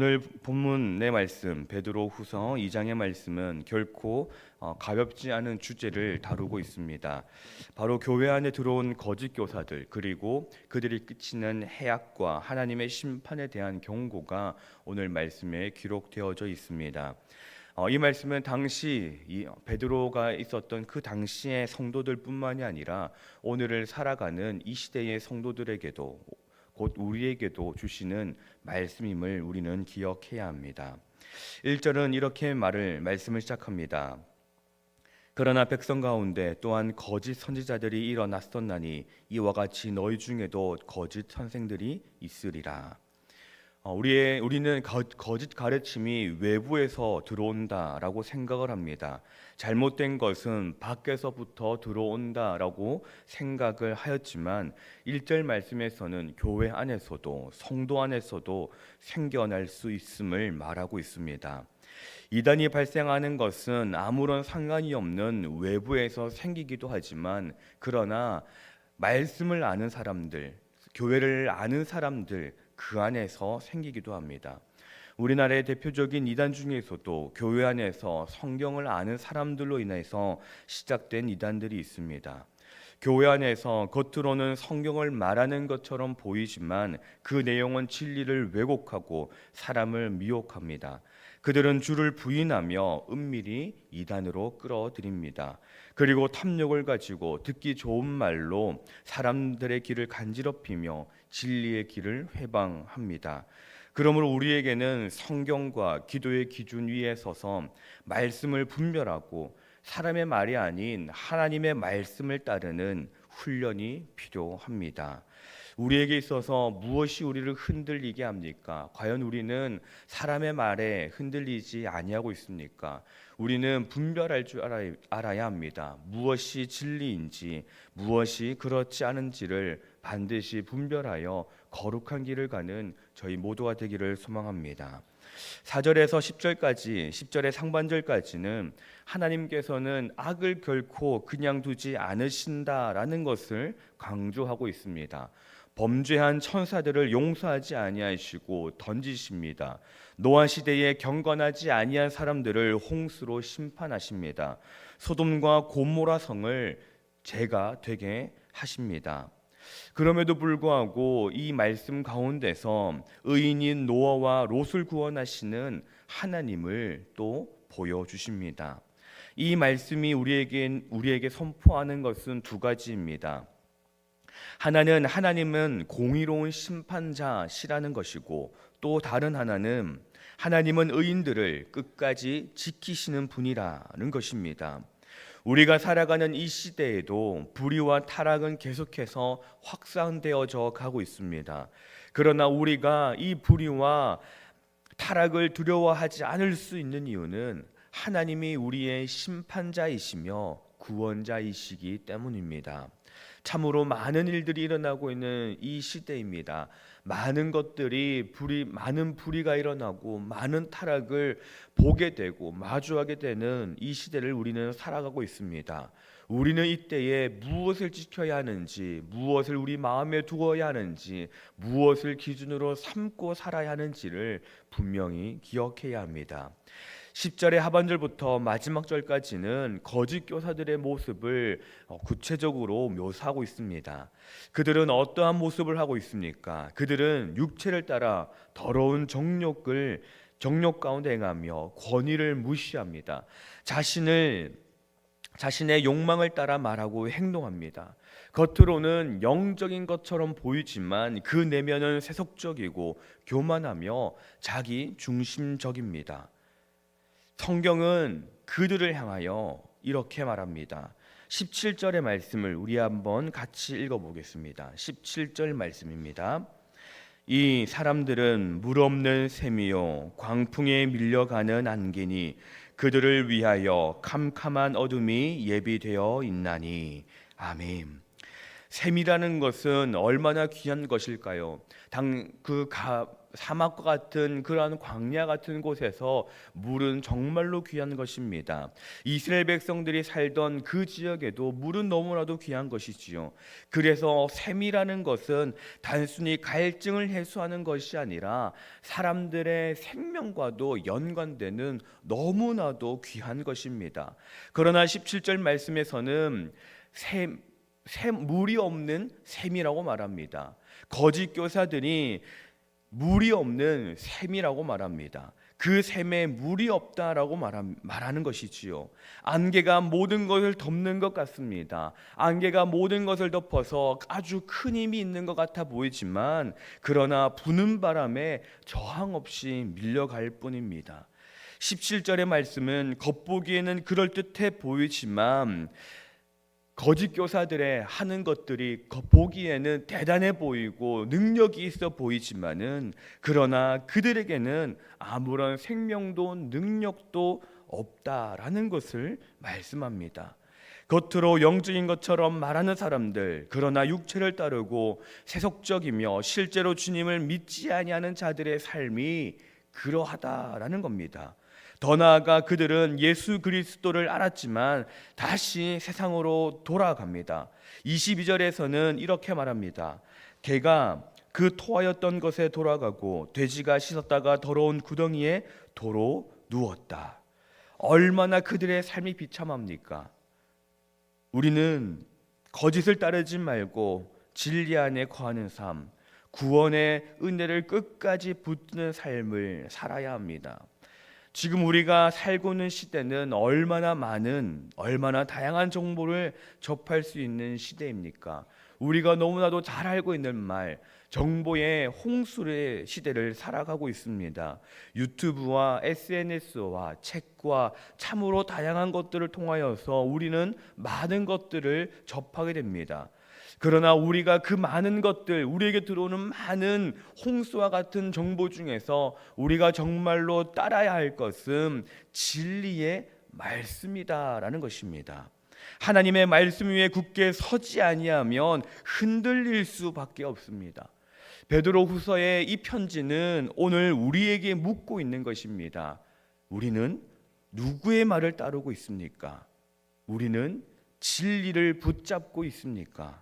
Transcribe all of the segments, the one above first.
오늘 본문의 말씀 베드로후서 2장의 말씀은 결코 가볍지 않은 주제를 다루고 있습니다. 바로 교회 안에 들어온 거짓 교사들 그리고 그들이 끼치는 해악과 하나님의 심판에 대한 경고가 오늘 말씀에 기록되어져 있습니다. 이 말씀은 당시 베드로가 있었던 그 당시의 성도들뿐만이 아니라 오늘을 살아가는 이 시대의 성도들에게도 곧 우리에게도 주시는 말씀임을 우리는 기억해야 합니다. 1절은 이렇게 말씀을 시작합니다. 그러나 백성 가운데 또한 거짓 선지자들이 일어났었나니 이와 같이 너희 중에도 거짓 선생들이 있으리라. 우리는 거짓 가르침이 외부에서 들어온다라고 생각을 합니다. 잘못된 것은 밖에서부터 들어온다라고 생각을 하였지만 1절 말씀에서는 교회 안에서도 성도 안에서도 생겨날 수 있음을 말하고 있습니다. 이단이 발생하는 것은 아무런 상관이 없는 외부에서 생기기도 하지만 그러나 말씀을 아는 사람들, 교회를 아는 사람들 그 안에서 생기기도 합니다. 우리나라의 대표적인 이단 중에서도 교회 안에서 성경을 아는 사람들로 인해서 시작된 이단들이 있습니다. 교회 안에서 겉으로는 성경을 말하는 것처럼 보이지만 그 내용은 진리를 왜곡하고 사람을 미혹합니다. 그들은 주를 부인하며 은밀히 이단으로 끌어들입니다. 그리고 탐욕을 가지고 듣기 좋은 말로 사람들의 길을 간지럽히며 진리의 길을 회방합니다. 그러므로 우리에게는 성경과 기도의 기준 위에 서서 말씀을 분별하고 사람의 말이 아닌 하나님의 말씀을 따르는 훈련이 필요합니다. 우리에게 있어서 무엇이 우리를 흔들리게 합니까? 과연 우리는 사람의 말에 흔들리지 아니하고 있습니까? 우리는 분별할 줄 알아야 합니다. 무엇이 진리인지 무엇이 그렇지 않은지를 반드시 분별하여 거룩한 길을 가는 저희 모두가 되기를 소망합니다. 4절에서 10절까지 10절의 상반절까지는 하나님께서는 악을 결코 그냥 두지 않으신다라는 것을 강조하고 있습니다. 범죄한 천사들을 용서하지 아니하시고 던지십니다. 노아 시대에 경건하지 아니한 사람들을 홍수로 심판하십니다. 소돔과 고모라 성을 죄가 되게 하십니다. 그럼에도 불구하고 이 말씀 가운데서 의인인 노아와 롯을 구원하시는 하나님을 또 보여주십니다. 이 말씀이 우리에게 선포하는 것은 두 가지입니다. 하나는 하나님은 공의로운 심판자시라는 것이고 또 다른 하나는 하나님은 의인들을 끝까지 지키시는 분이라는 것입니다. 우리가 살아가는 이 시대에도 불의와 타락은 계속해서 확산되어져 가고 있습니다. 그러나 우리가 이 불의와 타락을 두려워하지 않을 수 있는 이유는 하나님이 우리의 심판자이시며 구원자이시기 때문입니다. 참으로 많은 일들이 일어나고 있는 이 시대입니다. 많은 불의가 일어나고 많은 타락을 보게 되고 마주하게 되는 이 시대를 우리는 살아가고 있습니다. 우리는 이때에 무엇을 지켜야 하는지, 무엇을 우리 마음에 두어야 하는지, 무엇을 기준으로 삼고 살아야 하는지를 분명히 기억해야 합니다. 10절의 하반절부터 마지막 절까지는 거짓 교사들의 모습을 구체적으로 묘사하고 있습니다. 그들은 어떠한 모습을 하고 있습니까? 그들은 육체를 따라 더러운 정욕 가운데 행하며 권위를 무시합니다. 자신의 욕망을 따라 말하고 행동합니다. 겉으로는 영적인 것처럼 보이지만 그 내면은 세속적이고 교만하며 자기 중심적입니다. 성경은 그들을 향하여 이렇게 말합니다. 17절의 말씀을 우리 한번 같이 읽어보겠습니다. 17절 말씀입니다. 이 사람들은 물 없는 샘이요 광풍에 밀려가는 안개니 그들을 위하여 캄캄한 어둠이 예비되어 있나니. 아멘. 샘이라는 것은 얼마나 귀한 것일까요? 사막과 같은 그러한 광야 같은 곳에서 물은 정말로 귀한 것입니다. 이스라엘 백성들이 살던 그 지역에도 물은 너무나도 귀한 것이지요. 그래서 샘이라는 것은 단순히 갈증을 해소하는 것이 아니라 사람들의 생명과도 연관되는 너무나도 귀한 것입니다. 그러나 17절 말씀에서는 물이 없는 샘이라고 말합니다. 거짓 교사들이 물이 없는 샘이라고 말합니다. 그 샘에 물이 없다라고 말하는 것이지요. 안개가 모든 것을 덮는 것 같습니다. 안개가 모든 것을 덮어서 아주 큰 힘이 있는 것 같아 보이지만 그러나 부는 바람에 저항 없이 밀려갈 뿐입니다. 17절의 말씀은 겉보기에는 그럴듯해 보이지만 거짓 교사들의 하는 것들이 보기에는 대단해 보이고 능력이 있어 보이지만은 그러나 그들에게는 아무런 생명도 능력도 없다라는 것을 말씀합니다. 겉으로 영적인 것처럼 말하는 사람들, 그러나 육체를 따르고 세속적이며 실제로 주님을 믿지 아니하는 자들의 삶이 그러하다라는 겁니다. 더 나아가 그들은 예수 그리스도를 알았지만 다시 세상으로 돌아갑니다. 22절에서는 이렇게 말합니다. 개가 그 토하였던 것에 돌아가고 돼지가 씻었다가 더러운 구덩이에 도로 누웠다. 얼마나 그들의 삶이 비참합니까? 우리는 거짓을 따르지 말고 진리 안에 거하는 삶, 구원의 은혜를 끝까지 붙드는 삶을 살아야 합니다. 지금 우리가 살고 있는 시대는 얼마나 많은, 얼마나 다양한 정보를 접할 수 있는 시대입니까? 우리가 너무나도 잘 알고 있는 말, 정보의 홍수의 시대를 살아가고 있습니다. 유튜브와 SNS와 책과 참으로 다양한 것들을 통하여서 우리는 많은 것들을 접하게 됩니다. 그러나 우리가 그 많은 것들, 우리에게 들어오는 많은 홍수와 같은 정보 중에서 우리가 정말로 따라야 할 것은 진리의 말씀이다라는 것입니다. 하나님의 말씀 위에 굳게 서지 아니하면 흔들릴 수밖에 없습니다. 베드로후서의 이 편지는 오늘 우리에게 묻고 있는 것입니다. 우리는 누구의 말을 따르고 있습니까? 우리는 진리를 붙잡고 있습니까?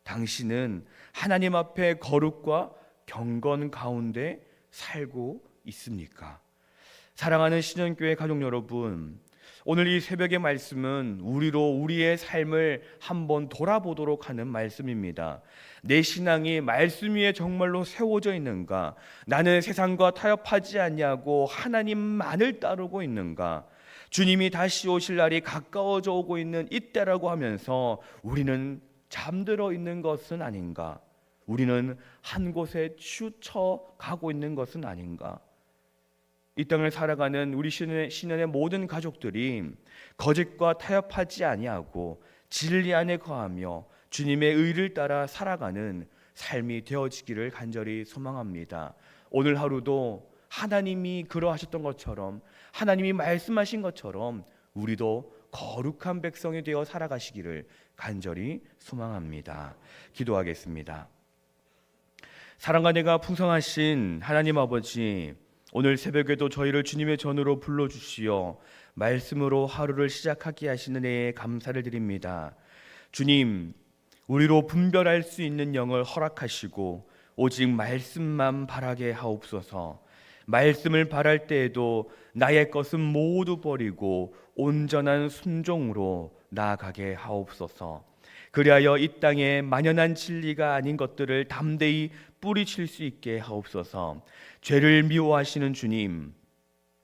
당신은 하나님 앞에 거룩과 경건 가운데 살고 있습니까? 사랑하는 신현교회 가족 여러분, 오늘 이 새벽의 말씀은 우리의 삶을 한번 돌아보도록 하는 말씀입니다. 내 신앙이 말씀 위에 정말로 세워져 있는가? 나는 세상과 타협하지 않냐고 하나님만을 따르고 있는가? 주님이 다시 오실 날이 가까워져 오고 있는 이때라고 하면서 우리는 잠들어 있는 것은 아닌가? 우리는 한 곳에 치우쳐 가고 있는 것은 아닌가? 이 땅을 살아가는 우리 신현의 모든 가족들이 거짓과 타협하지 아니하고 진리 안에 거하며 주님의 의를 따라 살아가는 삶이 되어지기를 간절히 소망합니다. 오늘 하루도 하나님이 그러하셨던 것처럼, 하나님이 말씀하신 것처럼 우리도 거룩한 백성이 되어 살아가시기를 간절히 소망합니다. 기도하겠습니다. 사랑과 은혜가 풍성하신 하나님 아버지, 오늘 새벽에도 저희를 주님의 전으로 불러주시어 말씀으로 하루를 시작하게 하시는 은혜에 감사를 드립니다. 주님, 우리로 분별할 수 있는 영을 허락하시고 오직 말씀만 바라게 하옵소서. 말씀을 바랄 때에도 나의 것은 모두 버리고 온전한 순종으로 나아가게 하옵소서. 그리하여 이 땅에 만연한 진리가 아닌 것들을 담대히 뿌리칠 수 있게 하옵소서. 죄를 미워하시는 주님,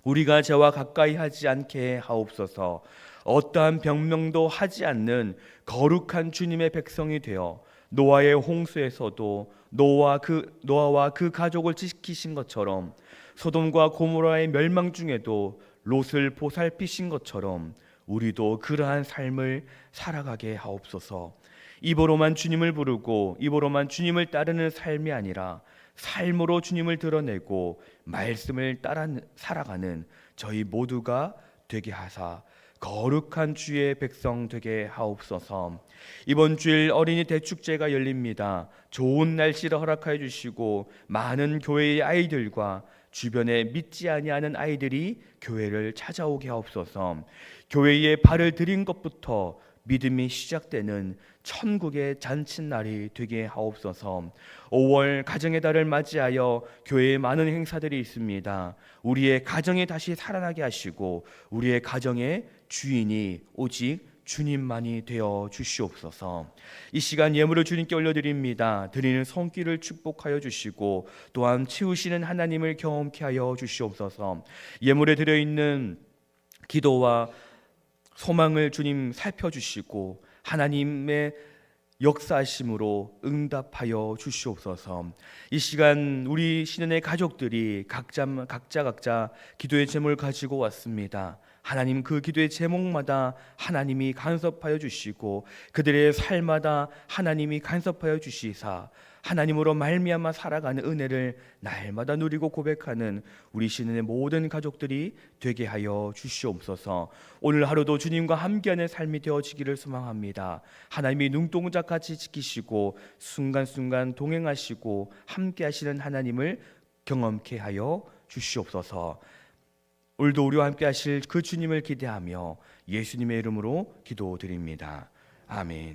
우리가 죄와 가까이 하지 않게 하옵소서. 어떠한 변명도 하지 않는 거룩한 주님의 백성이 되어 노아의 홍수에서도 노아와 그 가족을 지키신 것처럼 소돔과 고모라의 멸망 중에도 롯을 보살피신 것처럼 우리도 그러한 삶을 살아가게 하옵소서. 입으로만 주님을 부르고 입으로만 주님을 따르는 삶이 아니라 삶으로 주님을 드러내고 말씀을 따라 살아가는 저희 모두가 되게 하사 거룩한 주의 백성 되게 하옵소서. 이번 주일 어린이 대축제가 열립니다. 좋은 날씨를 허락하여 주시고 많은 교회의 아이들과 주변에 믿지 아니하는 아이들이 교회를 찾아오게 하옵소서. 교회에 발을 들인 것부터 믿음이 시작되는 천국의 잔칫날이 되게 하옵소서. 5월 가정의 달을 맞이하여 교회에 많은 행사들이 있습니다. 우리의 가정이 다시 살아나게 하시고 우리의 가정의 주인이 오직 주님만이 되어 주시옵소서. 이 시간 예물을 주님께 올려드립니다. 드리는 손길을 축복하여 주시고 또한 치우시는 하나님을 경험케 하여 주시옵소서. 예물에 들어있는 기도와 소망을 주님 살펴주시고 하나님의 역사하심으로 응답하여 주시옵소서. 이 시간 우리 신연의 가족들이 각자 기도의 제목을 가지고 왔습니다. 하나님 그 기도의 제목마다 하나님이 간섭하여 주시고 그들의 삶마다 하나님이 간섭하여 주시사 하나님으로 말미암아 살아가는 은혜를 날마다 누리고 고백하는 우리 신은의 모든 가족들이 되게 하여 주시옵소서. 오늘 하루도 주님과 함께하는 삶이 되어지기를 소망합니다. 하나님이 눈동자같이 지키시고 순간순간 동행하시고 함께하시는 하나님을 경험케 하여 주시옵소서. 오늘도 우리와 함께하실 그 주님을 기대하며 예수님의 이름으로 기도드립니다. 아멘.